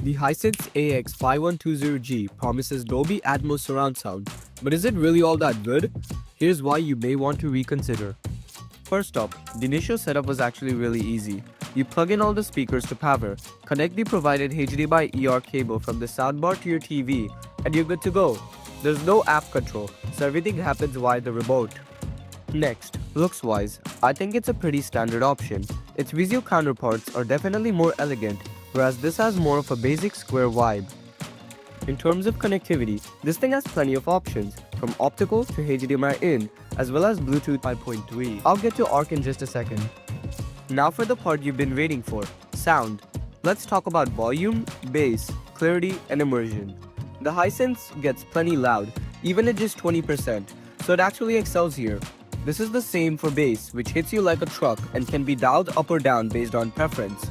The Hisense AX5120G promises Dolby Atmos surround sound, but is it really all that good? Here's why you may want to reconsider. First up, the initial setup was actually really easy. You plug in all the speakers to power, connect the provided HDMI ER cable from the soundbar to your TV, and you're good to go. There's no app control, so everything happens via the remote. Next, looks-wise, I think it's a pretty standard option. Its visual counterparts are definitely more elegant, whereas this has more of a basic square vibe. In terms of connectivity, this thing has plenty of options, from optical to HDMI in, as well as Bluetooth 5.3. I'll get to ARC in just a second. Now for the part you've been waiting for, sound. Let's talk about volume, bass, clarity, and immersion. The Hisense gets plenty loud, even at just 20%, so it actually excels here. This is the same for bass, which hits you like a truck and can be dialed up or down based on preference.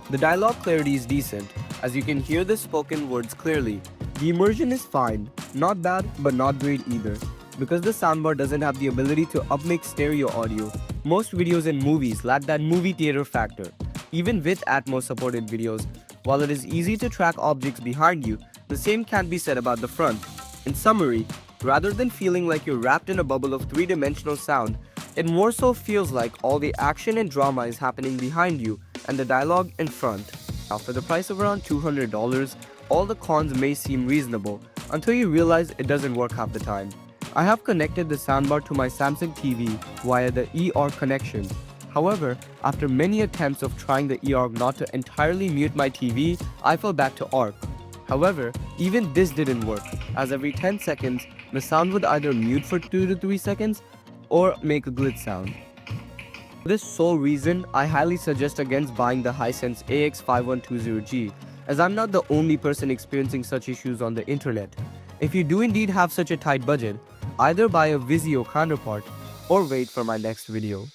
The dialogue clarity is decent, as you can hear the spoken words clearly. The immersion is fine, not bad but not great either. Because the soundbar doesn't have the ability to upmix stereo audio, most videos and movies lack that movie theater factor. Even with Atmos supported videos, while it is easy to track objects behind you, the same can't be said about the front. In summary, rather than feeling like you're wrapped in a bubble of three-dimensional sound, it more so feels like all the action and drama is happening behind you and the dialogue in front. Now for the price of around $200, all the cons may seem reasonable until you realize it doesn't work half the time. I have connected the soundbar to my Samsung TV via the eARC connection. However, after many attempts of trying the eARC not to entirely mute my TV, I fell back to ARC. However, even this didn't work, as every 10 seconds, the sound would either mute for 2 to 3 seconds or make a glitch sound. For this sole reason, I highly suggest against buying the Hisense AX5120G, as I'm not the only person experiencing such issues on the internet. If you do indeed have such a tight budget, either buy a Vizio counterpart or wait for my next video.